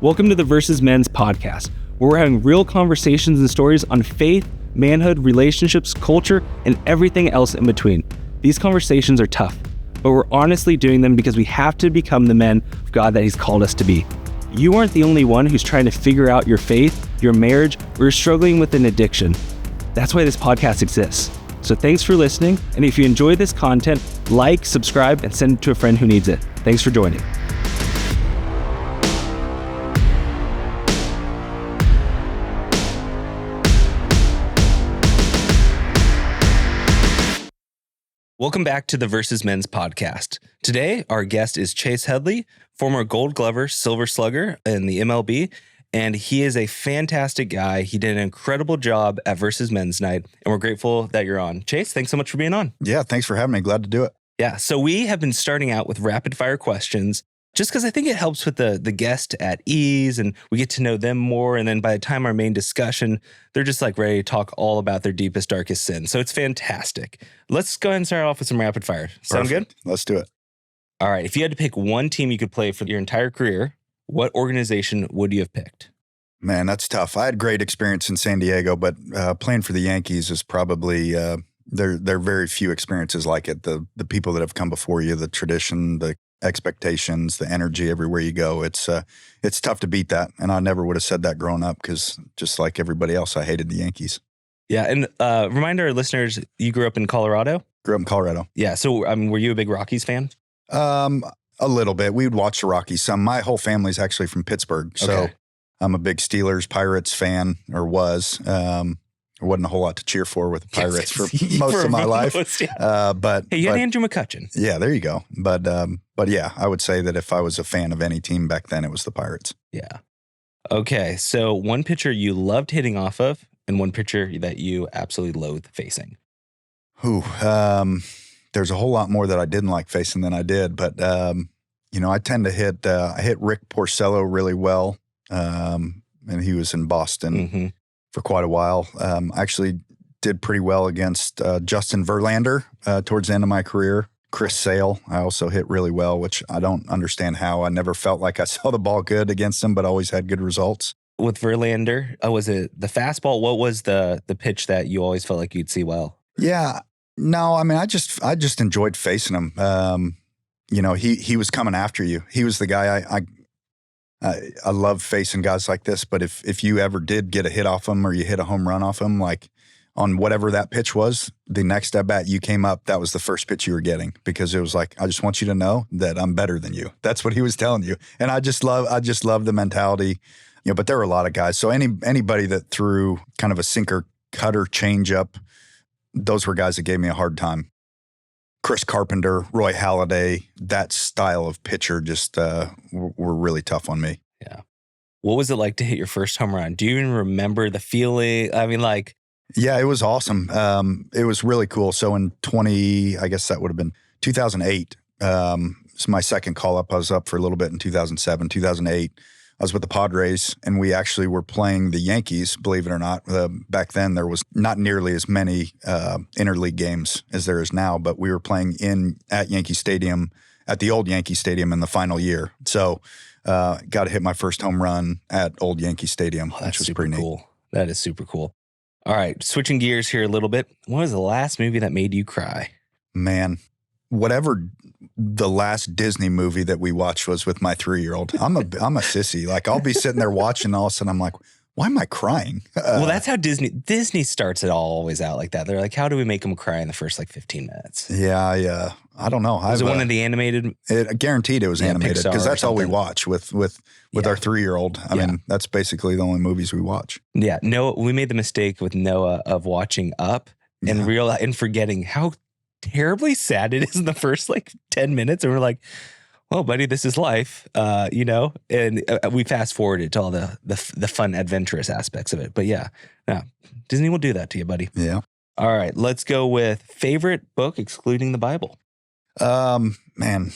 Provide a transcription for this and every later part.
Welcome to the Versus Men's podcast, where we're having real conversations and stories on faith, manhood, relationships, culture, and everything else in between. These conversations are tough, but we're honestly doing them because we have to become the men of God that He's called us to be. You aren't the only one who's trying to figure out your faith, your marriage, or you're struggling with an addiction. That's why this podcast exists. So thanks for listening, and if you enjoy this content, like, subscribe, and send it to a friend who needs it. Thanks for joining. Welcome back to the Versus Men's podcast. Today, our guest is Chase Headley, former Gold Glover, Silver Slugger in the MLB, and he is a fantastic guy. He did an incredible job at Versus Men's Night, and we're grateful that you're on. Chase, thanks so much for being on. Yeah, thanks for having me. Glad to do it. Yeah, so we have been starting out with rapid fire questions just because I think it helps with the guest at ease and we get to know them more. And then by the time our main discussion, they're just like ready to talk all about their deepest, darkest sin. So it's fantastic. Let's go ahead and start off with some rapid fire. Sound Perfect. Good? Let's do it. All right. If you had to pick one team you could play for your entire career, what organization would you have picked? Man, that's tough. I had great experience in San Diego, but playing for the Yankees is probably, there are very few experiences like it. The people that have come before you, the tradition, the expectations, the energy everywhere you go. It's tough to beat that. And I never would have said that growing up because just like everybody else, I hated the Yankees. Yeah. And remind our listeners, you grew up in Colorado? Grew up in Colorado. Yeah. So, were you a big Rockies fan? A little bit. We would watch the Rockies some. My whole family's actually from Pittsburgh. So Okay. I'm a big Steelers, Pirates fan, or was. There wasn't a whole lot to cheer for with the Pirates for most of my life. But hey, you had Andrew McCutcheon. Yeah, there you go. But yeah, I would say that if I was a fan of any team back then, it was the Pirates. Yeah. Okay. So one pitcher you loved hitting off of and one pitcher that you absolutely loathed facing. There's a whole lot more that I didn't like facing than I did. But, I tend to hit Rick Porcello really well. And he was in Boston for quite a while. I actually did pretty well against Justin Verlander towards the end of my career. Chris Sale, I also hit really well, which I don't understand how. I never felt like I saw the ball good against him, but always had good results. With Verlander, was it the fastball? What was the pitch that you always felt like you'd see well? Yeah, no, I mean, I just enjoyed facing him. He was coming after you. He was the guy I love facing guys like this, but if you ever did get a hit off him or you hit a home run off him, like on whatever that pitch was, the next at bat you came up, that was the first pitch you were getting because it was like, I just want you to know that I'm better than you. That's what he was telling you. And I just love the mentality, but there were a lot of guys. So anybody that threw kind of a sinker cutter change up, those were guys that gave me a hard time. Chris Carpenter, Roy Halladay, that style of pitcher just were really tough on me. Yeah. What was it like to hit your first home run? Do you even remember the feeling? I mean, like... Yeah, it was awesome. It was really cool. So in 2008, it's my second call-up. I was up for a little bit in 2007, 2008. I was with the Padres, and we actually were playing the Yankees, believe it or not. Back then, there was not nearly as many interleague games as there is now, but we were playing at Yankee Stadium, at the old Yankee Stadium in the final year. So got to hit my first home run at old Yankee Stadium, which was pretty cool. neat. That is super cool. All right, switching gears here a little bit. What was the last movie that made you cry? Man, whatever the last Disney movie that we watched was with my 3-year-old. I'm a sissy. Like I'll be sitting there watching, and all of a sudden I'm like, why am I crying? Well, that's how Disney starts it all always out like that. They're like, how do we make them cry in the first 15 minutes? Yeah, I don't know. Was it one of the animated? Guaranteed it was animated because that's all we watch with our 3-year-old. I mean, that's basically the only movies we watch. Yeah, we made the mistake with Noah of watching Up and forgetting how terribly sad it is in the first 10 minutes. And we're like, well, buddy, this is life, and we fast forwarded to all the fun, adventurous aspects of it. But yeah, Disney will do that to you, buddy. Yeah. All right, let's go with favorite book excluding the Bible. Man,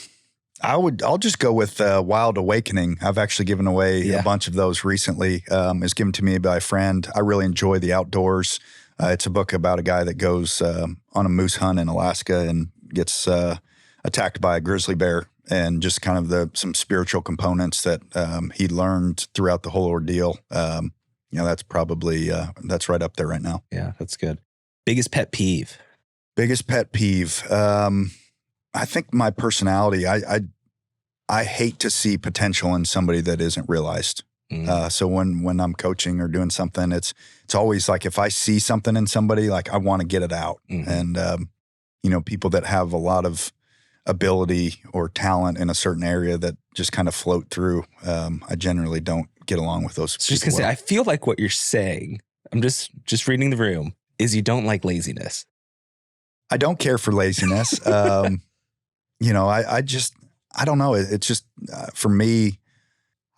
I'll just go with Wild Awakening. I've actually given away a bunch of those recently. It was given to me by a friend. I really enjoy the outdoors. It's a book about a guy that goes on a moose hunt in Alaska and gets attacked by a grizzly bear. and just kind of some spiritual components that he learned throughout the whole ordeal. That's probably that's right up there right now. Yeah, that's good. Biggest pet peeve? Biggest pet peeve. I think my personality. I hate to see potential in somebody that isn't realized. So when I'm coaching or doing something, it's always like if I see something in somebody, like I want to get it out. And people that have a lot of ability or talent in a certain area that just kind of float through, I generally don't get along with those people. Just because I feel like what you're saying, I'm just reading the room, is you don't like laziness. I don't care for laziness. I don't know. It's just, for me,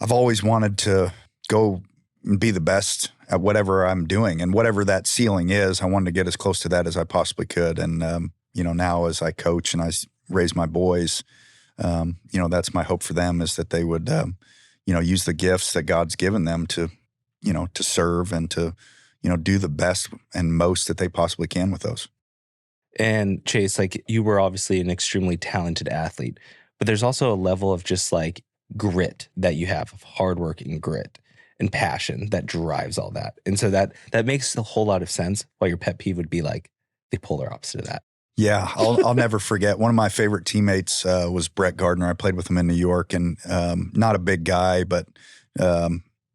I've always wanted to go and be the best at whatever I'm doing, and whatever that ceiling is, I wanted to get as close to that as I possibly could. And, now as I coach and I raise my boys, that's my hope for them, is that they would, use the gifts that God's given them to serve and to, do the best and most that they possibly can with those. And Chase, like, you were obviously an extremely talented athlete, but there's also a level of just like grit that you have, of hardworking grit and passion that drives all that. And so that makes a whole lot of sense why your pet peeve would be like the polar opposite of that. Yeah, I'll never forget. One of my favorite teammates was Brett Gardner. I played with him in New York, and not a big guy, but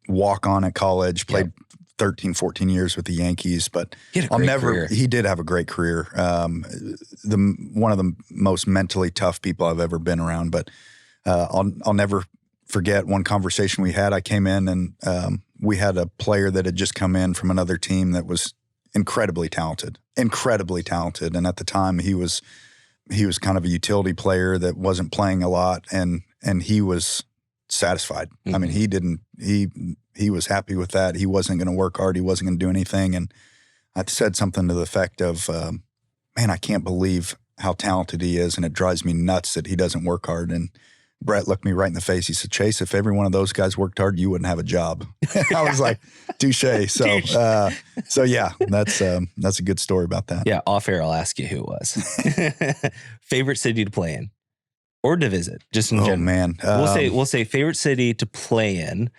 walk on at college, played 13, 14 years with the Yankees, but he did have a great career. One of the most mentally tough people I've ever been around, but I'll never forget one conversation we had. I came in and we had a player that had just come in from another team that was incredibly talented. And at the time he was kind of a utility player that wasn't playing a lot, and he was satisfied. I mean, he was happy with that. He wasn't going to work hard. He wasn't going to do anything. And I said something to the effect of, man, I can't believe how talented he is, and it drives me nuts that he doesn't work hard. And Brett looked me right in the face. He said, Chase, if every one of those guys worked hard, you wouldn't have a job. I was like, touche. So yeah, that's a good story about that. Yeah. Off air, I'll ask you who it was. Favorite city to play in or to visit, just in general. Man. We'll say favorite city to play in,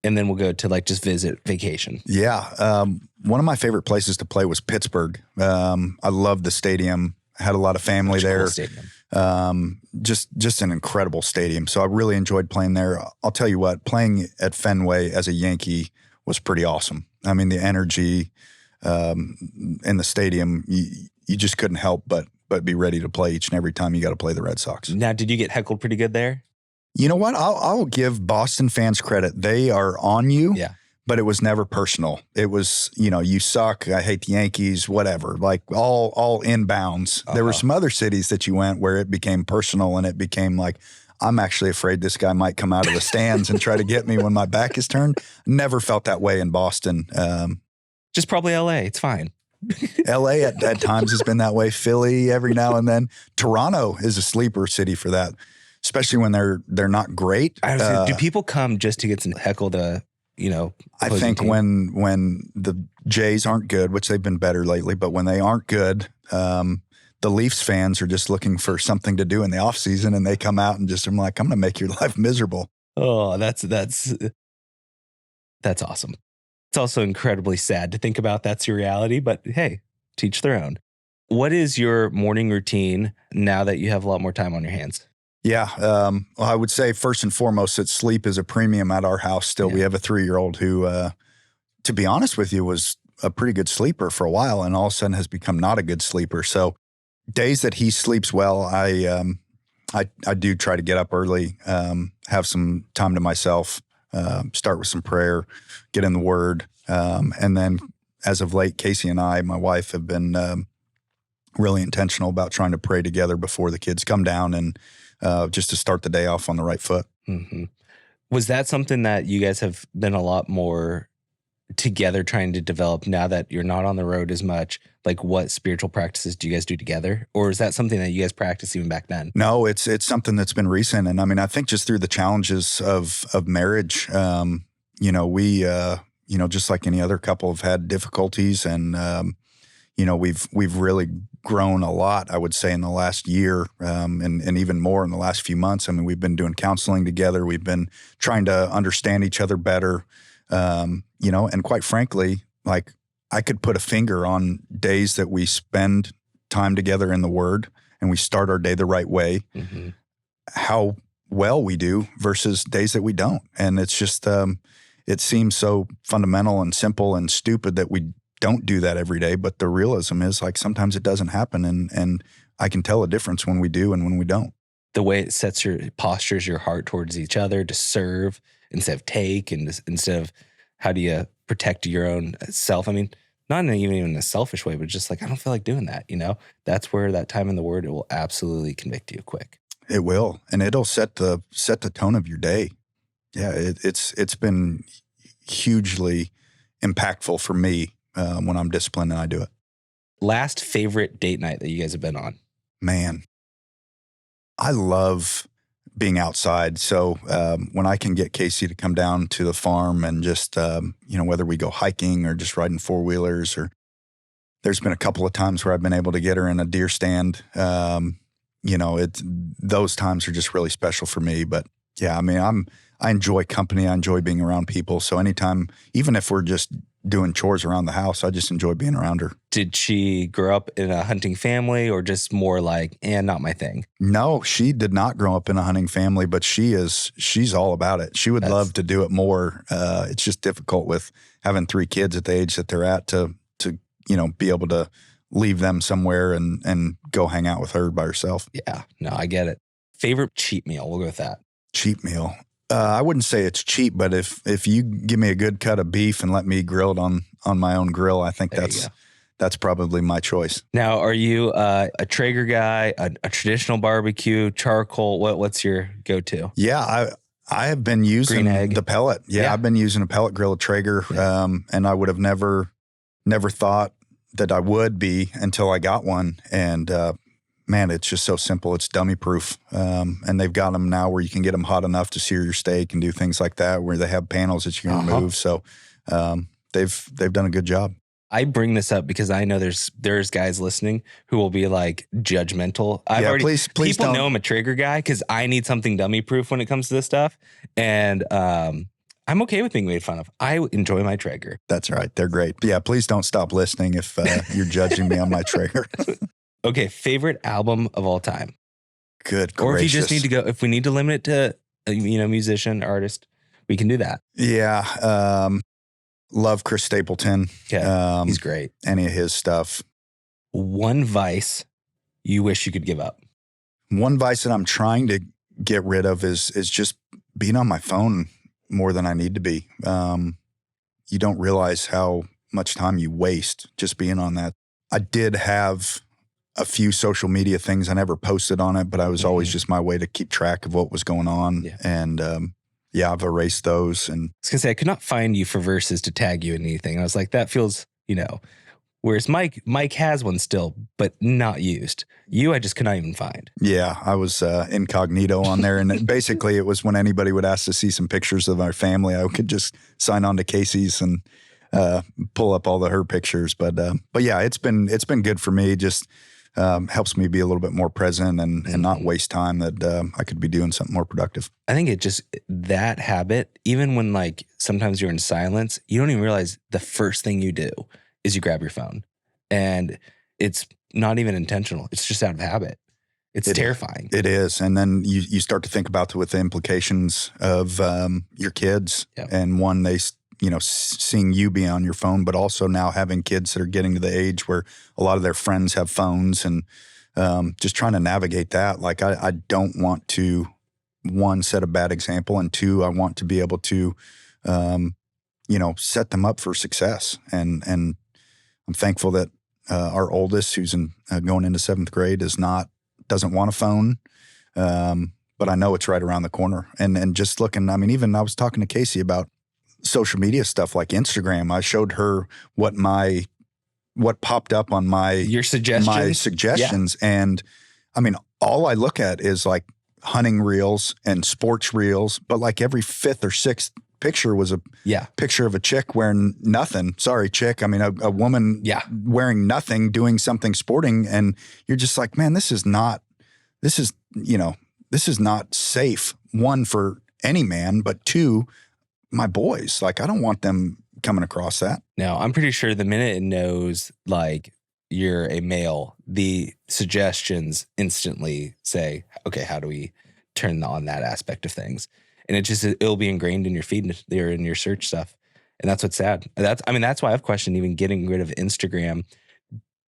and then we'll go to like just visit, vacation. Yeah. One of my favorite places to play was Pittsburgh. I loved the stadium. Had a lot of family there. Cool stadium. Just an incredible stadium. So I really enjoyed playing there. I'll tell you what, playing at Fenway as a Yankee was pretty awesome. I mean, the energy in the stadium, you just couldn't help but be ready to play each and every time you got to play the Red Sox. Now, did you get heckled pretty good there? You know what? I'll give Boston fans credit. They are on you. Yeah. But it was never personal. It was, you suck. I hate the Yankees, whatever, like all inbounds. There were some other cities that you went where it became personal, and it became like, I'm actually afraid this guy might come out of the stands and try to get me when my back is turned. Never felt that way in Boston. Just probably LA. It's fine. LA at times has been that way. Philly every now and then. Toronto is a sleeper city for that, especially when they're not great. Do people come just to get some heckled? I think when the Jays aren't good, which they've been better lately, but when they aren't good, the Leafs fans are just looking for something to do in the off season, and they come out and just, I'm like, I'm going to make your life miserable. Oh, that's awesome. It's also incredibly sad to think about that's your reality, but hey, teach their own. What is your morning routine now that you have a lot more time on your hands? Yeah. Well, I would say first and foremost that sleep is a premium at our house still. Yeah. We have a 3-year-old who, to be honest with you, was a pretty good sleeper for a while, and all of a sudden has become not a good sleeper. So days that he sleeps well, I do try to get up early, have some time to myself, start with some prayer, get in the Word. And then as of late, Casey and I, my wife, have been really intentional about trying to pray together before the kids come down, and just to start the day off on the right foot. Mm-hmm. Was that something that you guys have been a lot more together trying to develop now that you're not on the road as much? Like, what spiritual practices do you guys do together? Or is that something that you guys practiced even back then? No, it's something that's been recent. And I mean, I think just through the challenges of marriage, we, just like any other couple, have had difficulties, and, we've really grown a lot, I would say, in the last year, and even more in the last few months. I mean, we've been doing counseling together. We've been trying to understand each other better, and quite frankly, like, I could put a finger on days that we spend time together in the Word and we start our day the right way, how well we do versus days that we don't. And it's just, it seems so fundamental and simple and stupid that we don't do that every day. But the realism is, like, sometimes it doesn't happen. And I can tell a difference when we do and when we don't. The way it postures your heart towards each other to serve instead of take, and instead of how do you protect your own self. I mean, not even in a selfish way, but just like, I don't feel like doing that. That's where that time in the Word, it will absolutely convict you quick. It will. And it'll set the tone of your day. Yeah. It's been hugely impactful for me when I'm disciplined and I do it. Last favorite date night that you guys have been on? Man, I love being outside. So when I can get Casey to come down to the farm and just, whether we go hiking or just riding four-wheelers, or there's been a couple of times where I've been able to get her in a deer stand. Those times are just really special for me. But yeah, I mean, I enjoy company. I enjoy being around people. So anytime, even if we're just doing chores around the house, I just enjoy being around her. Did she grow up in a hunting family, or just more like, not my thing? No, she did not grow up in a hunting family, but she's all about it. She would love to do it more. It's just difficult with having 3 kids at the age that they're at to be able to leave them somewhere and go hang out with her by herself. Yeah, no, I get it. Favorite cheat meal? We'll go with that. Cheat meal. I wouldn't say it's cheap, but if you give me a good cut of beef and let me grill it on my own grill, I think that's probably my choice. Now, are you a Traeger guy, a traditional barbecue, charcoal? What's your go-to? Yeah, I have been using the pellet. Yeah, I've been using a pellet grill, a Traeger, and I would have never thought that I would be until I got one. And man, it's just so simple. It's dummy proof. And they've got them now where you can get them hot enough to sear your steak and do things like that, where they have panels that you can remove. So they've done a good job. I bring this up because I know there's guys listening who will be like judgmental. Please people know I'm a Traeger guy because I need something dummy proof when it comes to this stuff. And I'm okay with being made fun of. I enjoy my Traeger. That's right. They're great. Yeah, please don't stop listening if you're judging me on my Traeger. Okay, favorite album of all time. Good gracious. Or if you just need to go, if we need to limit it to musician, artist, we can do that. Yeah. Love Chris Stapleton. Yeah, he's great. Any of his stuff. One vice you wish you could give up. One vice that I'm trying to get rid of is just being on my phone more than I need to be. You don't realize how much time you waste just being on that. I did have a few social media things. I never posted on it, but I was always just my way to keep track of what was going on. Yeah. And I've erased those. And I was going to say, I could not find you for verses to tag you in anything. I was like, that feels, whereas Mike has one still, but not used. I just could not even find. Yeah, I was incognito on there. And basically it was when anybody would ask to see some pictures of our family, I could just sign on to Casey's and pull up all her pictures. But yeah, it's been good for me. Just helps me be a little bit more present and not waste time that I could be doing something more productive. I think that habit, even when like sometimes you're in silence, you don't even realize the first thing you do is you grab your phone, and it's not even intentional. It's just out of habit. It's terrifying. It is. And then you start to think about the implications of your kids. Yep. And one, they seeing you be on your phone, but also now having kids that are getting to the age where a lot of their friends have phones, and just trying to navigate that. Like I don't want to, one, set a bad example, and two, I want to be able to, set them up for success. And I'm thankful that our oldest, who's going into 7th grade, doesn't want a phone. But I know it's right around the corner. And just looking, I mean, even I was talking to Casey about social media stuff like Instagram. I showed her what popped up on your suggestions. Yeah. And I mean, all I look at is like hunting reels and sports reels, but like every 5th or 6th picture was a Yeah. picture of a chick wearing nothing. Sorry, chick. I mean, a woman wearing nothing, doing something sporting. And you're just like, man, this is not safe. One, for any man, but two, my boys. Like, I don't want them coming across that. No, I'm pretty sure the minute it knows like you're a male, the suggestions instantly say, okay, how do we turn on that aspect of things? And it'll be ingrained in your feed there in your search stuff. And that's what's sad. That's why I've questioned even getting rid of Instagram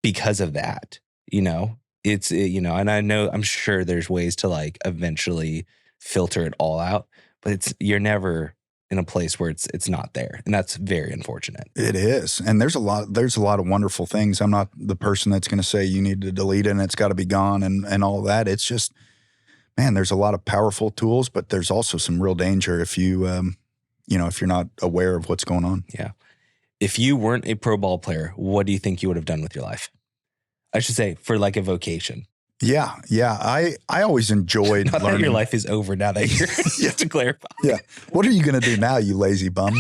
because of that. And I'm sure there's ways to like eventually filter it all out, but you're never in a place where it's not there. And that's very unfortunate. It is. And there's a lot of wonderful things. I'm not the person that's going to say you need to delete it and it's got to be gone and all that. It's just, man, there's a lot of powerful tools, but there's also some real danger if you, if you're not aware of what's going on. Yeah. If you weren't a pro ball player, what do you think you would have done with your life? I should say for like a vocation. Yeah. I always enjoyed Not learning. that your life is over now that you're just to clarify. Yeah. What are you going to do now, you lazy bum?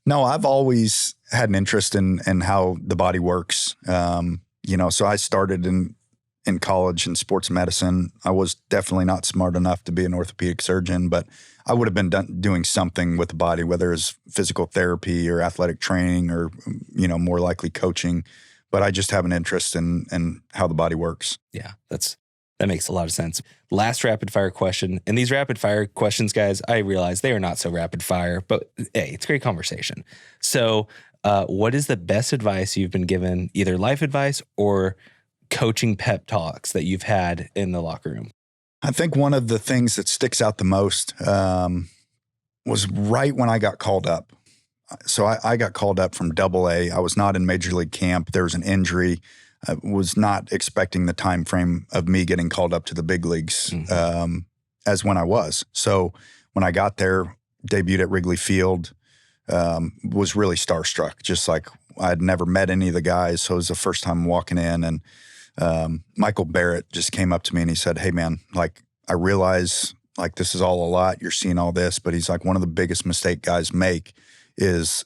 No, I've always had an interest in how the body works. So I started in college in sports medicine. I was definitely not smart enough to be an orthopedic surgeon, but I would have been doing something with the body, whether it's physical therapy or athletic training or, more likely coaching. But I just have an interest in how the body works. Yeah, that makes a lot of sense. Last rapid fire question. And these rapid fire questions, guys, I realize they are not so rapid fire, but hey, it's great conversation. So what is the best advice you've been given, either life advice or coaching pep talks that you've had in the locker room? I think one of the things that sticks out the most was right when I got called up. So I got called up from AA. I was not in Major League camp. There was an injury. I was not expecting the time frame of me getting called up to the big leagues as when I was. So when I got there, debuted at Wrigley Field, was really starstruck. Just like I'd never met any of the guys. So it was the first time walking in. And Michael Barrett just came up to me and he said, "Hey man, like I realize like this is all a lot. You're seeing all this, but he's like, one of the biggest mistake guys make is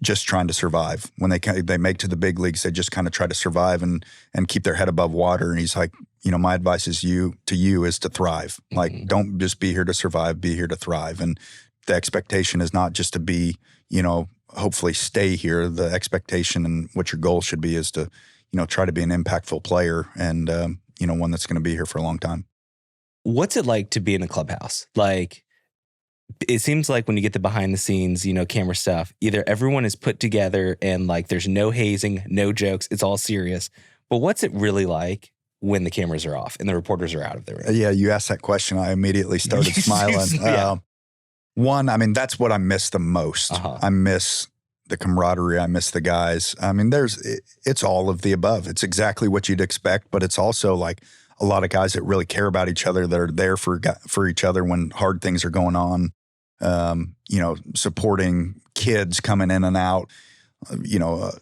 just trying to survive. When they make to the big leagues, they just kind of try to survive and keep their head above water." And he's like, my advice is to you is to thrive. Like, don't just be here to survive, be here to thrive. And the expectation is not just to be, hopefully stay here. The expectation and what your goal should be is to, try to be an impactful player and, one that's going to be here for a long time. What's it like to be in a clubhouse? Like, it seems like when you get the behind the scenes, camera stuff, either everyone is put together and like there's no hazing, no jokes, it's all serious. But what's it really like when the cameras are off and the reporters are out of the room? Yeah, you asked that question. I immediately started smiling. Yeah. One, I mean, that's what I miss the most. I miss the camaraderie. I miss the guys. I mean, it's all of the above. It's exactly what you'd expect, but it's also like a lot of guys that really care about each other, that are there for each other when hard things are going on. Supporting kids coming in and out,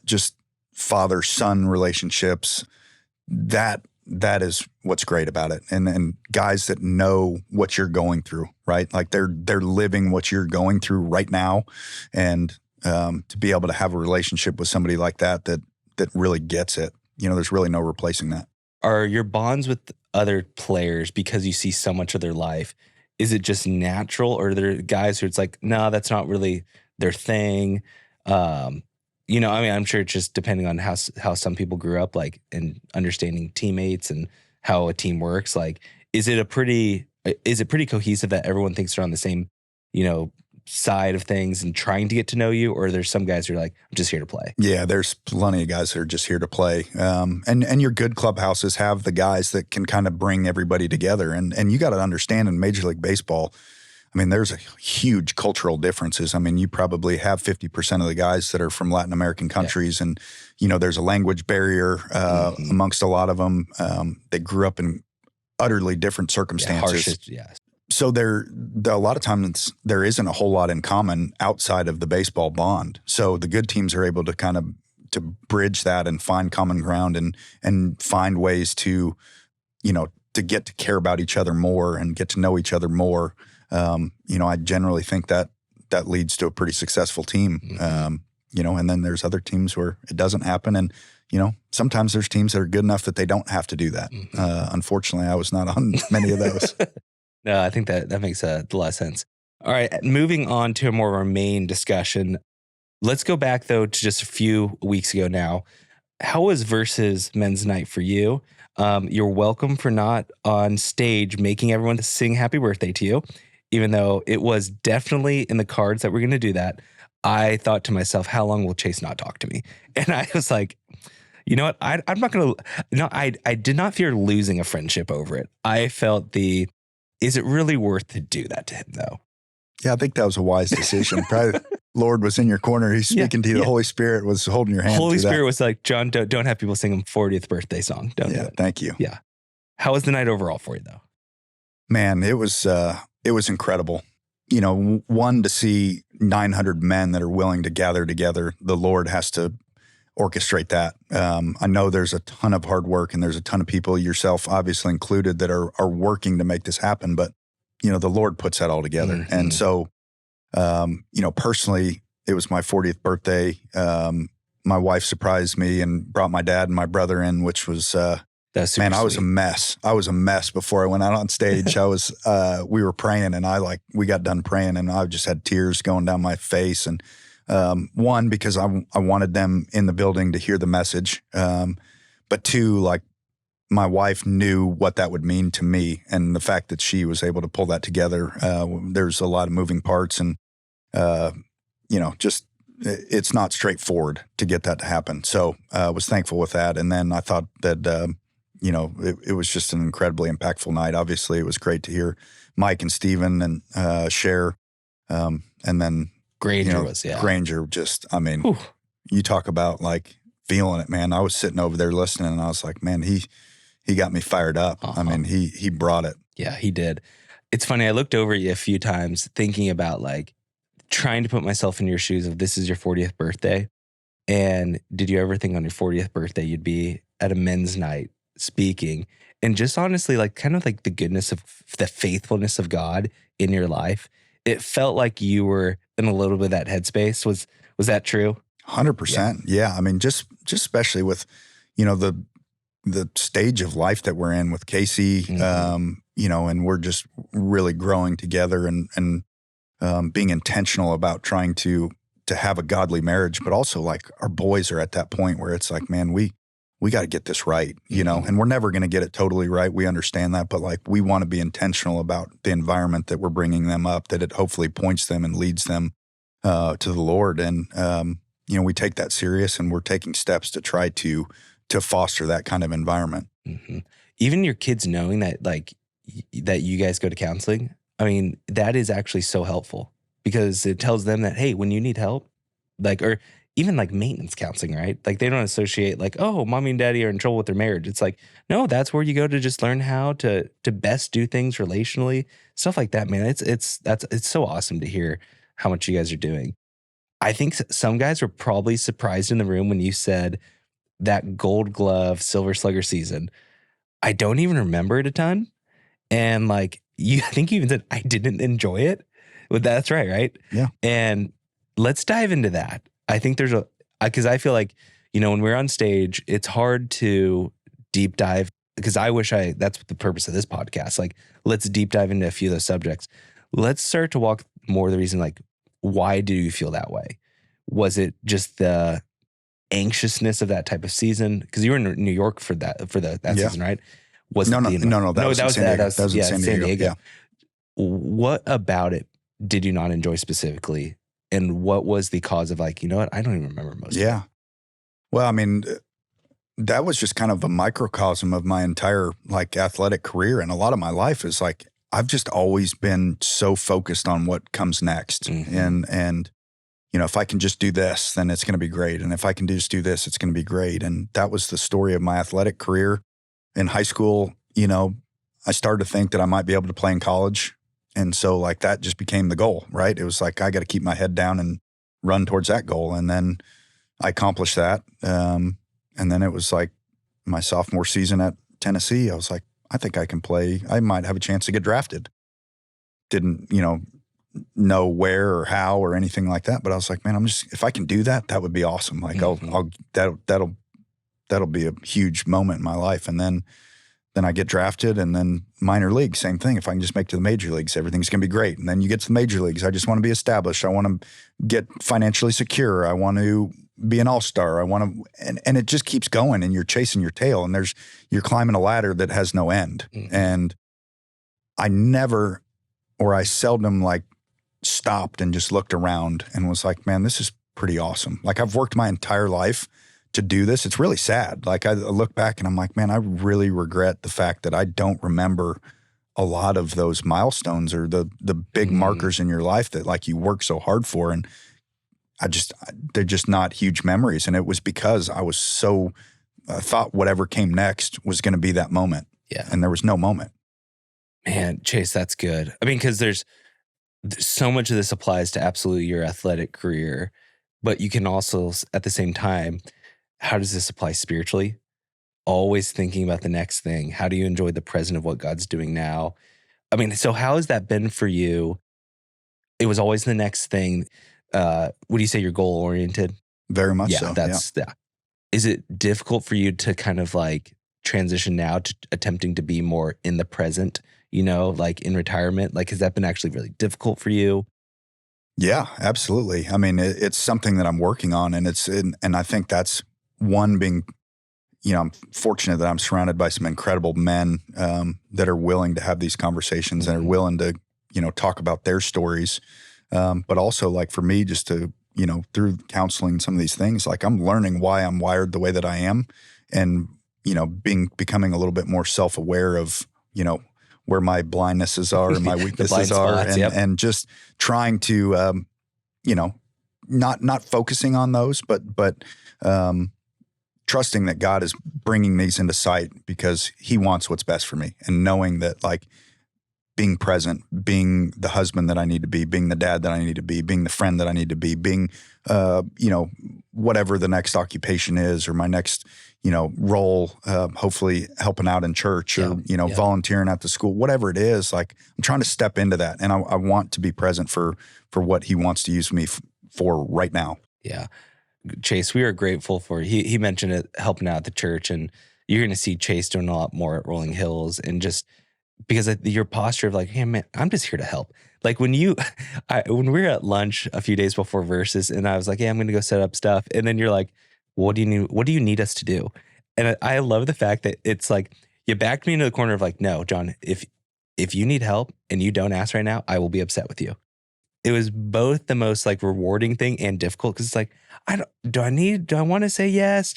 just father-son relationships. That is what's great about it. And guys that know what you're going through, right? Like they're living what you're going through right now. And to be able to have a relationship with somebody like that really gets it, there's really no replacing that. Are your bonds with other players, because you see so much of their life, is it just natural, or are there guys who it's like, no, that's not really their thing? I'm sure it's just depending on how some people grew up, like, and understanding teammates and how a team works. Like, is it pretty cohesive that everyone thinks they're on the same, side of things and trying to get to know you? Or there's some guys who are like, I'm just here to play? Yeah, there's plenty of guys that are just here to play. And your good clubhouses have the guys that can kind of bring everybody together. And you got to understand, in Major League Baseball, I mean, there's a huge cultural differences. I mean, you probably have 50% of the guys that are from Latin American countries. And, there's a language barrier amongst a lot of them. They grew up in utterly different circumstances. So a lot of times there isn't a whole lot in common outside of the baseball bond. So the good teams are able to kind of to bridge that and find common ground and find ways to, to get to care about each other more and get to know each other more. I generally think that that leads to a pretty successful team. You know, and then there's other teams where it doesn't happen. And, you know, sometimes there's teams that are good enough that they don't have to do that. Unfortunately, I was not on many of those. No, I think that makes a lot of sense. All right, moving on to a more of our main discussion. Let's go back, though, to just a few weeks ago now. How was Versus Men's Night for you? You're welcome for not on stage making everyone sing happy birthday to you, even though it was definitely in the cards that we're going to do that. I thought to myself, how long will Chase not talk to me? And I was like, you know what? I'm not going to, no, I did not fear losing a friendship over it. I felt is it really worth to do that to him though? Yeah, I think that was a wise decision. Probably Lord was in your corner. He's speaking to you. The Holy Spirit was holding your hand. Holy Spirit was like, John, don't have people sing a 40th birthday song. Don't do it. Thank you. Yeah. How was the night overall for you though? Man, it was incredible. You know, one, to see 900 men that are willing to gather together, the Lord has to orchestrate that. I know there's a ton of hard work and there's a ton of people, yourself obviously included, that are working to make this happen. But, you know, the Lord puts that all together. And so, you know, personally, it was my 40th birthday. My wife surprised me and brought my dad and my brother in, which was, man, I was a mess. I was a mess before I went out on stage. We were praying and we got done praying and I just had tears going down my face. And, one, because I wanted them in the building to hear the message. But two, like, my wife knew what that would mean to me. And the fact that she was able to pull that together, there's a lot of moving parts and, you know, just, it's not straightforward to get that to happen. So I was thankful with that. And then I thought that, you know, it was just an incredibly impactful night. Obviously, it was great to hear Mike and Steven and share. And then Granger Granger just, I mean, you talk about like feeling it, man. I was sitting over there listening and I was like, man, he got me fired up. I mean, he brought it. Yeah, he did. It's funny. I looked over at you a few times thinking about like trying to put myself in your shoes of this is your 40th birthday. And did you ever think on your 40th birthday, you'd be at a men's night speaking and just honestly, like kind of like the goodness of the faithfulness of God in your life. It felt like you were in a little bit of that headspace. Was that true? 100%. Yeah. I mean, just especially with, you know, the stage of life that we're in with Casey, you know, and we're just really growing together and being intentional about trying to have a godly marriage, but also like our boys are at that point where it's like, man, we got to get this right, you know, and we're never going to get it totally right. We understand that, but like we want to be intentional about the environment that we're bringing them up, that it hopefully points them and leads them to the Lord. And, you know, we take that serious and we're taking steps to try to foster that kind of environment. Even your kids knowing that like that you guys go to counseling, I mean, that is actually so helpful because it tells them that, hey, when you need help, like, or even like maintenance counseling, right? Like they don't associate like, oh, mommy and daddy are in trouble with their marriage. It's like, no, that's where you go to just learn how to best do things relationally, stuff like that, man. It's so awesome to hear how much you guys are doing. I think some guys were probably surprised in the room when you said that Gold Glove Silver Slugger season. I don't even remember it a ton. And like I think you even said I didn't enjoy it. But that's right? Yeah. And let's dive into that. I think because I feel like, you know, when we're on stage, it's hard to deep dive because that's what the purpose of this podcast. Like, let's deep dive into a few of those subjects. Let's start to walk more the reason, like, why do you feel that way? Was it just the anxiousness of that type of season? Because you were in New York for that season, right? No. That was in San Diego. Yeah. What about it did you not enjoy specifically? And what was the cause of like, you know what? I don't even remember most of it. Well, I mean, that was just kind of a microcosm of my entire like athletic career. And a lot of my life is like, I've just always been so focused on what comes next. And, you know, if I can just do this, then it's going to be great. And if I can just do this, it's going to be great. And that was the story of my athletic career. In high school, you know, I started to think that I might be able to play in college. And so like that just became the goal, right? It was like, I got to keep my head down and run towards that goal. And then I accomplished that. And then it was like my sophomore season at Tennessee, I was like, I think I can play. I might have a chance to get drafted. Didn't, you know, know where or how or anything like that. But I was like, man, if I can do that, that would be awesome. Like that'll be a huge moment in my life. And then I get drafted, and then minor league, same thing. If I can just make it to the major leagues, everything's going to be great. And then you get to the major leagues. I just want to be established. I want to get financially secure. I want to be an all-star. I want to, and it just keeps going, and you're chasing your tail, and you're climbing a ladder that has no end. And I seldom like stopped and just looked around and was like, man, this is pretty awesome. Like, I've worked my entire life to do this. It's really sad. Like, I look back and I'm like, man, I really regret the fact that I don't remember a lot of those milestones or the big markers in your life that like you work so hard for. And they're just not huge memories. And it was because I was so thought whatever came next was going to be that moment. Yeah. And there was no moment. Man, Chase, that's good. I mean, because there's so much of this applies to absolutely your athletic career, but you can also, at the same time, how does this apply spiritually? Always thinking about the next thing. How do you enjoy the present of what God's doing now? I mean, so how has that been for you? It was always the next thing. Would you say you're goal oriented? Very much so. Yeah. Is it difficult for you to kind of like transition now to attempting to be more in the present, like in retirement? Like, has that been actually really difficult for you? Yeah, absolutely. I mean, it's something that I'm working on, and and I think that's one being, I'm fortunate that I'm surrounded by some incredible men that are willing to have these conversations and are willing to, talk about their stories. But also, like, for me, just to, through counseling some of these things, like, I'm learning why I'm wired the way that I am, and, becoming a little bit more self-aware of, where my blindnesses are and my weaknesses are, and just trying to, not focusing on those, but trusting that God is bringing these into sight because He wants what's best for me, and knowing that, like, being present, being the husband that I need to be, being the dad that I need to be, being the friend that I need to be, being, whatever the next occupation is, or my next, role, hopefully helping out in church or, volunteering at the school, whatever it is. Like, I'm trying to step into that, and I want to be present for what He wants to use me for right now. Yeah. Chase, we are grateful for, he mentioned it, helping out at the church, and you're going to see Chase doing a lot more at Rolling Hills, and just because your posture of like, hey man, I'm just here to help. Like when we were at lunch a few days before Versus, and I was like, hey, I'm going to go set up stuff. And then you're like, what do you need us to do? And I love the fact that it's like, you backed me into the corner of like, no, John, if you need help and you don't ask right now, I will be upset with you. It was both the most like rewarding thing and difficult, because it's like, do I want to say yes,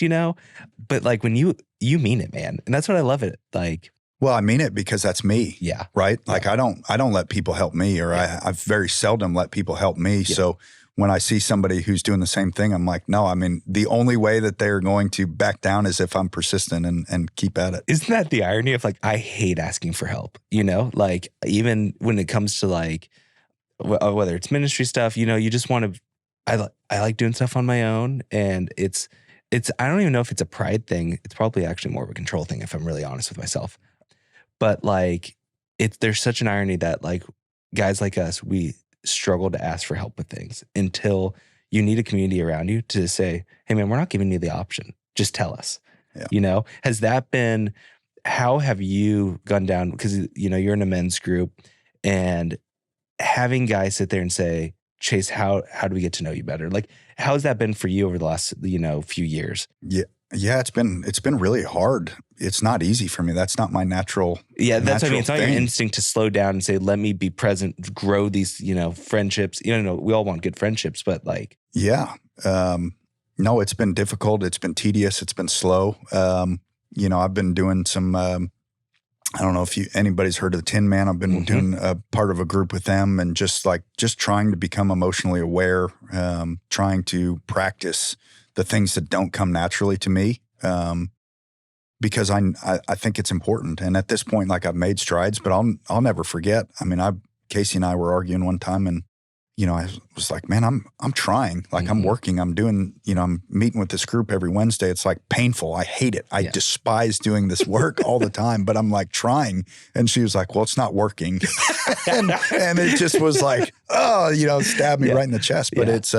but like when you mean it, man. And that's what I love it. Like, well, I mean it because that's me. Yeah. Right. Like, I don't let people help me, or I very seldom let people help me. Yeah. So when I see somebody who's doing the same thing, I'm like, no, I mean, the only way that they're going to back down is if I'm persistent and keep at it. Isn't that the irony of like, I hate asking for help, like even when it comes to like, whether it's ministry stuff, you just want to, I like doing stuff on my own, and it's, I don't even know if it's a pride thing. It's probably actually more of a control thing, if I'm really honest with myself. But like, there's such an irony that like guys like us, we struggle to ask for help with things until you need a community around you to say, hey man, we're not giving you the option. Just tell us. Yeah. Has that been, how have you gone down? Because, you're in a men's group, and having guys sit there and say, Chase, how do we get to know you better? Like, how has that been for you over the last, few years? Yeah, it's been really hard. It's not easy for me. That's not my natural. Yeah, that's what I mean. It's not your instinct to slow down and say, let me be present, grow these, friendships. We all want good friendships, but like. Yeah. No, it's been difficult. It's been tedious. It's been slow. I've been doing some, I don't know if anybody's heard of the Tin Man. I've been doing a part of a group with them, and just trying to become emotionally aware, trying to practice the things that don't come naturally to me, because I think it's important. And at this point, like, I've made strides, but I'll never forget. I mean, Casey and I were arguing one time, and I was like, man, I'm trying. Like I'm working. I'm doing, I'm meeting with this group every Wednesday. It's like painful. I hate it. I despise doing this work all the time, but I'm like trying. And she was like, well, it's not working. and it just was like, stabbed me right in the chest. But it's,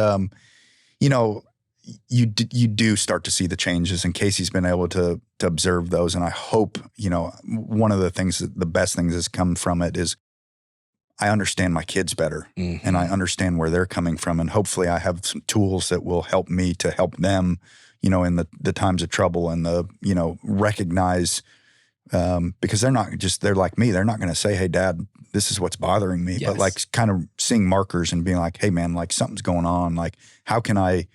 you do start to see the changes, and Casey's been able to observe those. And I hope, one of the best things that's come from it is I understand my kids better, and I understand where they're coming from. And hopefully I have some tools that will help me to help them, in the times of trouble, and recognize, because they're like me. They're not going to say, hey, Dad, this is what's bothering me. Yes. But like kind of seeing markers and being like, hey man, like something's going on. Like, how can I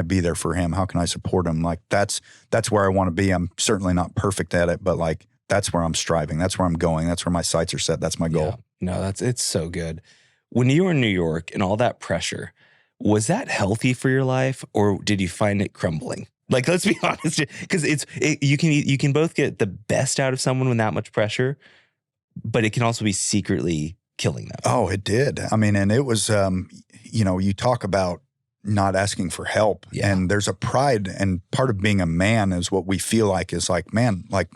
be there for him? How can I support him? Like that's where I want to be. I'm certainly not perfect at it, but like, that's where I'm striving. That's where I'm going. That's where my sights are set. That's my goal. Yeah. No, it's so good. When you were in New York and all that pressure, was that healthy for your life, or did you find it crumbling? Like, let's be honest, because you can both get the best out of someone with that much pressure, but it can also be secretly killing them. Oh, it did. I mean, and it was, you talk about not asking for help, and there's a pride, and part of being a man is what we feel like is like, man, like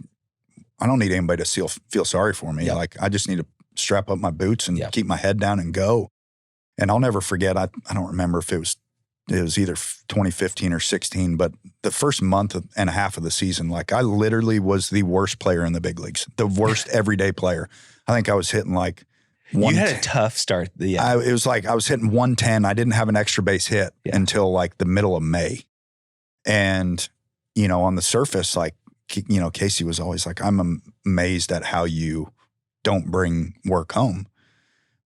I don't need anybody to feel sorry for me. Like I just need to strap up my boots and keep my head down and go. And I'll never forget, I don't remember if it was either 2015 or 16, but the first month and a half of the season, like I literally was the worst player in the big leagues, the worst everyday player. I think I was hitting like you had a tough start. It was like I was hitting 110. I didn't have an extra base hit until like the middle of May. And, on the surface, like, Casey was always like, I'm amazed at how you don't bring work home.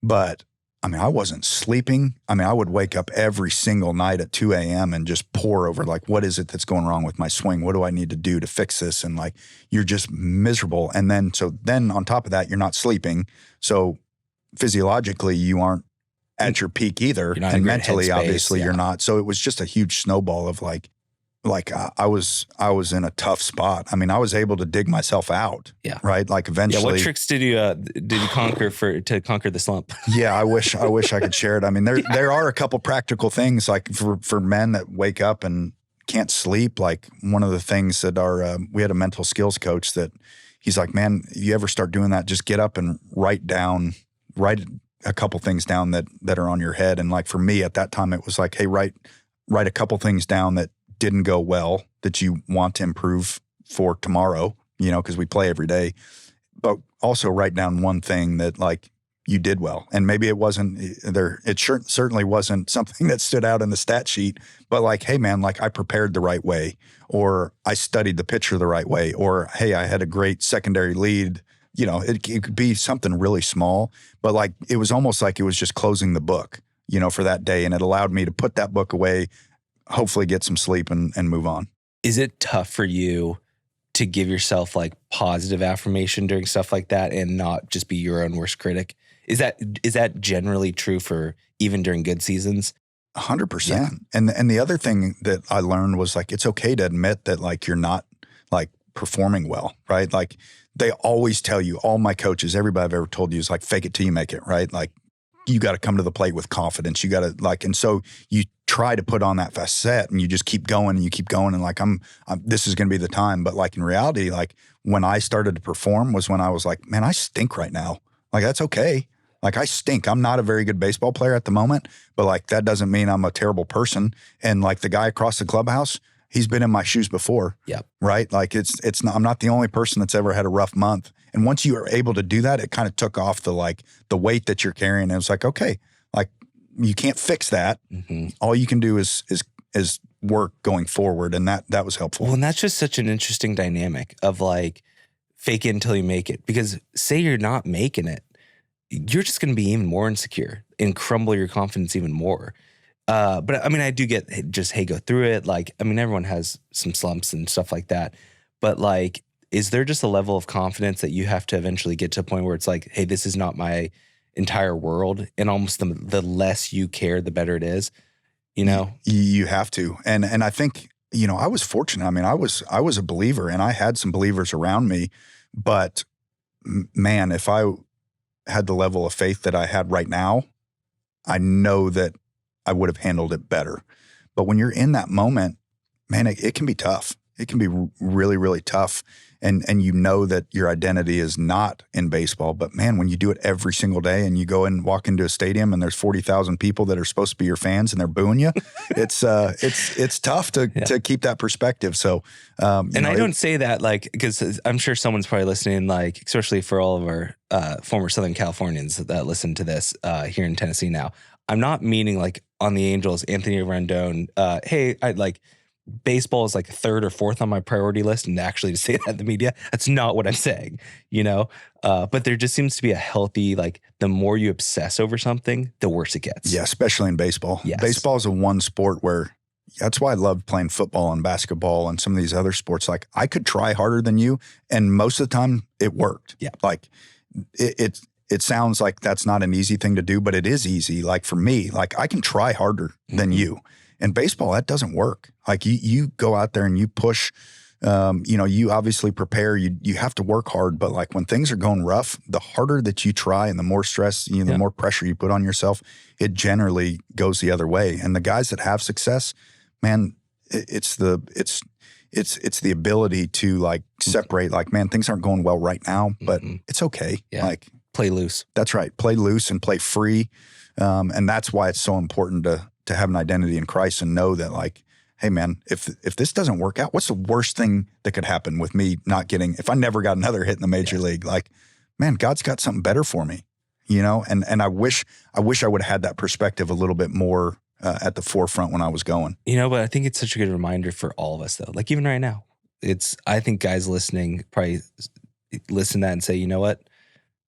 But I mean, I wasn't sleeping. I mean, I would wake up every single night at 2 a.m. and just pore over like, what is it that's going wrong with my swing? What do I need to do to fix this? And like, you're just miserable. And then on top of that, you're not sleeping. So physiologically, you aren't at your peak either. And mentally, obviously, you're not. So it was just a huge snowball of like I was in a tough spot. I mean, I was able to dig myself out. Yeah. Right. Like eventually. Yeah. What tricks did you conquer to conquer the slump? Yeah. I wish I could share it. I mean, there are a couple practical things like for men that wake up and can't sleep. Like one of the things that we had a mental skills coach that he's like, man, if you ever start doing that, just get up and write a couple things down that are on your head. And like for me at that time, it was like, hey, write a couple things down that didn't go well that you want to improve for tomorrow, because we play every day, but also write down one thing that like you did well. And maybe it wasn't there. It certainly wasn't something that stood out in the stat sheet, but like, hey man, like I prepared the right way, or I studied the pitcher the right way, or, hey, I had a great secondary lead. It could be something really small, but like, it was almost like it was just closing the book, for that day. And it allowed me to put that book away, hopefully get some sleep and move on. Is it tough for you to give yourself like positive affirmation during stuff like that and not just be your own worst critic? Is that generally true for even during good seasons? 100%. Yeah. And the other thing that I learned was like, it's okay to admit that like you're not like performing well, right? Like they always tell you, all my coaches, everybody I've ever told you is like, fake it till you make it, right? Like you got to come to the plate with confidence. You got to like, and so you try to put on that facet and you just keep going and you keep going. And like, this is going to be the time. But like in reality, like when I started to perform was when I was like, man, I stink right now. Like, that's okay. Like I stink. I'm not a very good baseball player at the moment, but like, that doesn't mean I'm a terrible person. And like the guy across the clubhouse, he's been in my shoes before. Yep. Right. Like it's not, I'm not the only person that's ever had a rough month. And once you are able to do that, it kind of took off the weight that you're carrying. And it was like, okay, like you can't fix that. Mm-hmm. All you can do is work going forward. And that was helpful. Well, and that's just such an interesting dynamic of like fake it until you make it, because say you're not making it, you're just going to be even more insecure and crumble your confidence even more. But I mean, I do get just, hey, go through it. Like, I mean, everyone has some slumps and stuff like that. But like, is there just a level of confidence that you have to eventually get to a point where it's like, hey, this is not my entire world, and almost the less you care, the better it is, You have to. And I think, I was fortunate. I mean, I was a believer and I had some believers around me, but man, if I had the level of faith that I had right now, I know that I would have handled it better. But when you're in that moment, man, it can be tough. It can be really, really tough. And you know that your identity is not in baseball. But man, when you do it every single day and you go and walk into a stadium and there's 40,000 people that are supposed to be your fans and they're booing you, it's tough to keep that perspective. So, and I don't say that like, because I'm sure someone's probably listening, like, especially for all of our former Southern Californians that listen to this here in Tennessee now. I'm not meaning like on the Angels, Anthony Rendon, hey, I like baseball is like third or fourth on my priority list, and actually to say that in the media, that's not what I'm saying, you know? But there just seems to be a healthy, like the more you obsess over something, the worse it gets. Yeah, especially in baseball. Yes. Baseball is a one sport where that's why I love playing football and basketball and some of these other sports. Like I could try harder than you, and most of the time it worked. Yeah. Like it sounds like that's not an easy thing to do, but it is easy. Like for me, like I can try harder than you. In baseball, that doesn't work. Like you go out there and you push, you obviously prepare, you have to work hard, but like when things are going rough, the harder that you try and the more stress, the more pressure you put on yourself, it generally goes the other way. And the guys that have success, man, it's the ability to like separate, like, man, things aren't going well right now, but it's okay. Yeah. Like play loose. That's right. Play loose and play free. And that's why it's so important to have an identity in Christ and know that like, hey man, if this doesn't work out, what's the worst thing that could happen with me not getting, if I never got another hit in the major league, like, man, God's got something better for me, and I wish I would have had that perspective a little bit more at the forefront when I was going. But I think it's such a good reminder for all of us though. Like even right now, I think guys listening probably listen to that and say, you know what?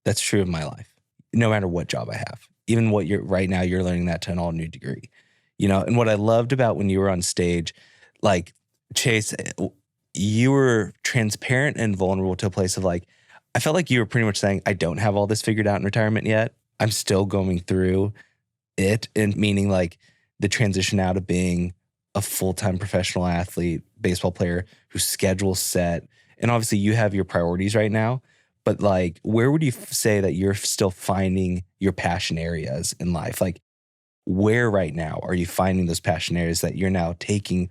That's true of my life. No matter what job I have, even what you're right now, you're learning that to an all new degree. And what I loved about when you were on stage, like Chase, you were transparent and vulnerable to a place of like, I felt like you were pretty much saying, I don't have all this figured out in retirement yet. I'm still going through it. And meaning like the transition out of being a full-time professional athlete, baseball player whose schedule's set. And obviously you have your priorities right now, but like, where would you say that you're still finding your passion areas in life? Like, where right now are you finding those passion areas that you're now taking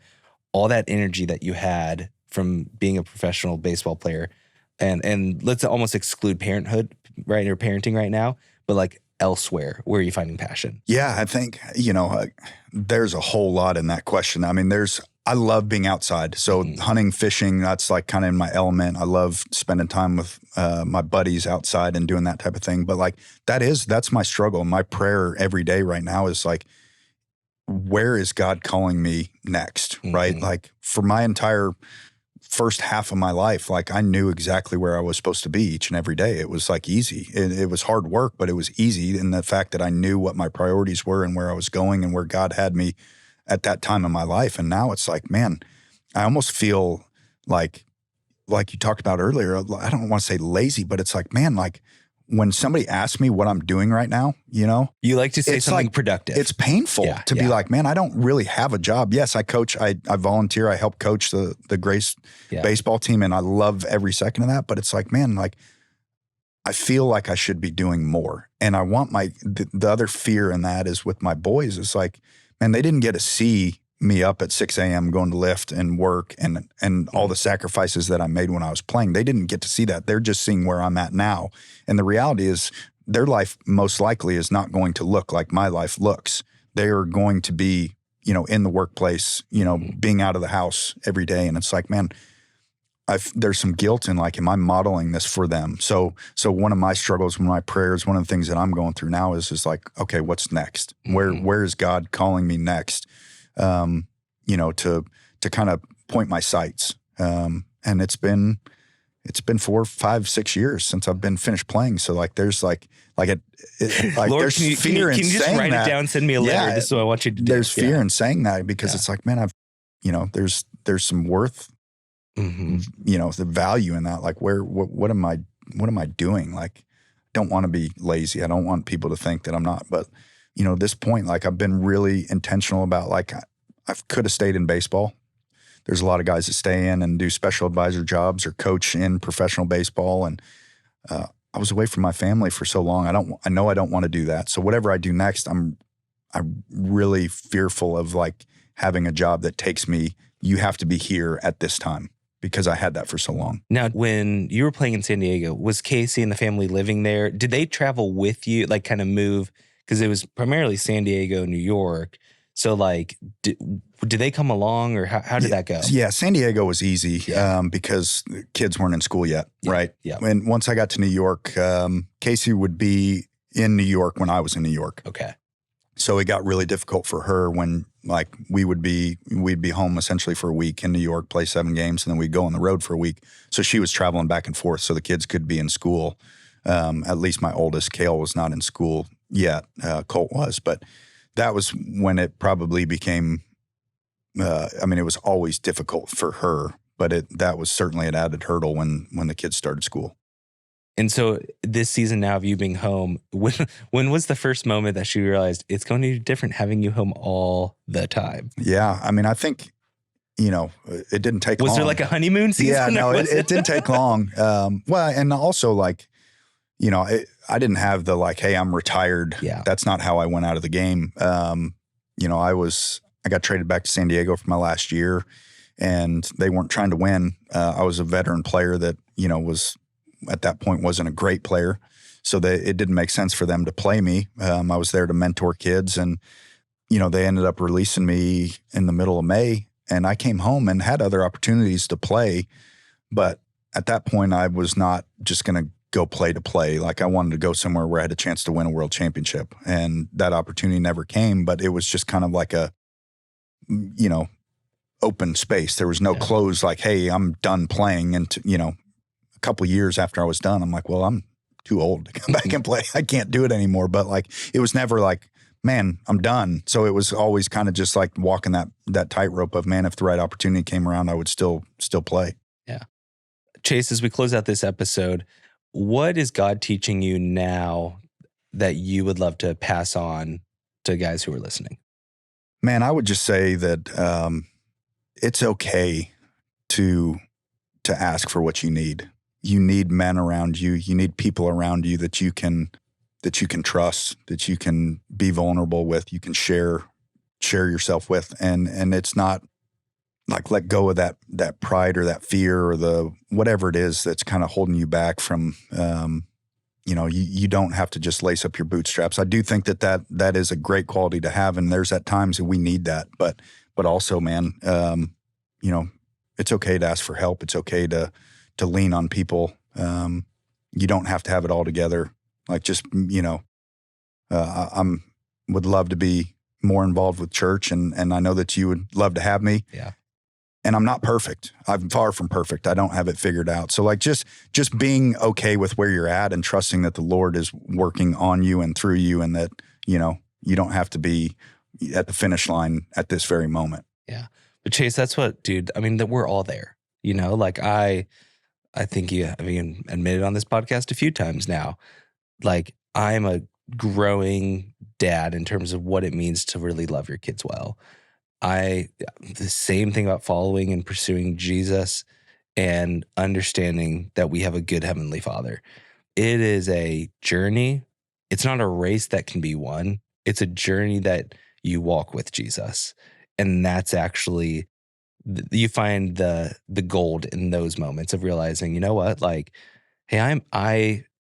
all that energy that you had from being a professional baseball player and let's almost exclude parenthood, right, or parenting right now, but like elsewhere, where are you finding passion? Yeah, I think, there's a whole lot in that question. I mean, I love being outside. So hunting, fishing, that's like kind of in my element. I love spending time with my buddies outside and doing that type of thing. But like that's my struggle. My prayer every day right now is like, where is God calling me next? Right? Like for my entire first half of my life, like I knew exactly where I was supposed to be each and every day. It was like easy. It was hard work, but it was easy in the fact that I knew what my priorities were and where I was going and where God had me at that time in my life. And now it's like, man, I almost feel like you talked about earlier, I don't want to say lazy, but it's like, man, like when somebody asks me what I'm doing right now, you like to say something like, productive. It's painful to be like, man, I don't really have a job. Yes, I coach, I volunteer, I help coach the Grace baseball team. And I love every second of that. But it's like, man, like I feel like I should be doing more. And I want the other fear in that is with my boys, it's like, man, they didn't get to see me up at 6 a.m. going to lift and work and all the sacrifices that I made when I was playing. They didn't get to see that. They're just seeing where I'm at now. And the reality is their life most likely is not going to look like my life looks. They are going to be, in the workplace, being out of the house every day. And it's like, man, there's some guilt in like, am I modeling this for them? So one of my struggles, one of my prayers, one of the things that I'm going through now is like, okay, what's next? Where is God calling me next? To kind of point my sights. And it's been 4, 5, 6 years since I've been finished playing. So like, there's like Lord, there's fear in saying that. Can you just write it down, send me a letter? This is what I want you to do. There's fear in saying that because it's like, man, there's some worth, the value in that. Like what am I doing? Like, I don't want to be lazy. I don't want people to think that I'm not, but at this point, like I've been really intentional about like, I could have stayed in baseball. There's a lot of guys that stay in and do special advisor jobs or coach in professional baseball. And I was away from my family for so long. I know I don't want to do that. So whatever I do next, I'm I'm really fearful of like having a job that takes me, you have to be here at this time, because I had that for so long. Now, when you were playing in San Diego, was Casey and the family living there? Did they travel with you, like kind of move? Because it was primarily San Diego, New York. So like, did they come along, or how did that go? Yeah, San Diego was easy because the kids weren't in school yet, right? Yeah. And once I got to New York, Casey would be in New York when I was in New York. Okay. So it got really difficult for her when like we'd be home essentially for a week in New York, play 7 games, and then we'd go on the road for a week. So she was traveling back and forth so the kids could be in school. At least my oldest, Kale, was not in school yet. Colt was, but that was when it probably became, it was always difficult for her, but that was certainly an added hurdle when the kids started school. And so this season now of you being home, when was the first moment that she realized it's going to be different having you home all the time? Yeah. I mean, I think, it didn't take long. Was there like a honeymoon season? Yeah, no, it didn't take long. Well, and also like, I didn't have the like, hey, I'm retired. Yeah. That's not how I went out of the game. I got traded back to San Diego for my last year, and they weren't trying to win. I was a veteran player that, was at that point wasn't a great player. So it didn't make sense for them to play me. I was there to mentor kids, and, they ended up releasing me in the middle of May, and I came home and had other opportunities to play. But at that point, I was not just going to go play to play. Like I wanted to go somewhere where I had a chance to win a world championship, and that opportunity never came, but it was just kind of like a, open space. There was no close like, hey, I'm done playing. And, a couple of years after I was done, I'm like, well, I'm too old to come back and play. I can't do it anymore. But like, it was never like, man, I'm done. So it was always kind of just like walking that tightrope of, man, if the right opportunity came around, I would still play. Yeah. Chase, as we close out this episode, what is God teaching you now that you would love to pass on to guys who are listening? Man, I would just say that it's okay to ask for what you need. You need men around you. You need people around you that you can trust, that you can be vulnerable with, you can share yourself with, and it's not like let go of that pride or that fear or the whatever it is that's kind of holding you back from. You don't have to just lace up your bootstraps. I do think that is a great quality to have, and there's at times that we need that. But also, man, it's okay to ask for help. It's okay to lean on people. You don't have to have it all together. Like just, would love to be more involved with church, and I know that you would love to have me. Yeah. And I'm not perfect. I'm far from perfect. I don't have it figured out. So like just being okay with where you're at and trusting that the Lord is working on you and through you, and that, you don't have to be at the finish line at this very moment. Yeah. But Chase, that's what, dude, I mean, that we're all there, like I think you have even admitted on this podcast a few times now, like I'm a growing dad in terms of what it means to really love your kids well. The same thing about following and pursuing Jesus and understanding that we have a good Heavenly Father. It is a journey. It's not a race that can be won. It's a journey that you walk with Jesus. And that's actually, you find the gold in those moments of realizing, you know what, like, hey,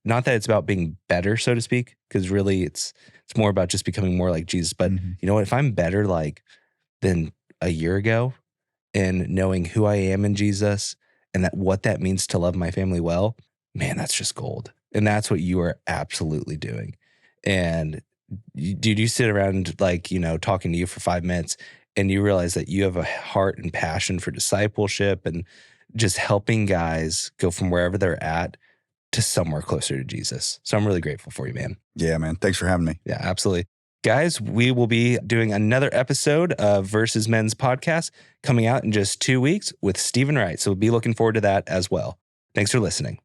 not that it's about being better, so to speak, because really it's more about just becoming more like Jesus. But you know what, if I'm better like than a year ago, and knowing who I am in Jesus and that what that means to love my family well, man, that's just gold. And that's what you are absolutely doing. And dude, you sit around like, talking to you for 5 minutes, and you realize that you have a heart and passion for discipleship and just helping guys go from wherever they're at to somewhere closer to Jesus. So I'm really grateful for you, man. Yeah, man. Thanks for having me. Yeah, absolutely. Guys, we will be doing another episode of Versus Men's podcast coming out in just 2 weeks with Stephen Wright. So we'll be looking forward to that as well. Thanks for listening.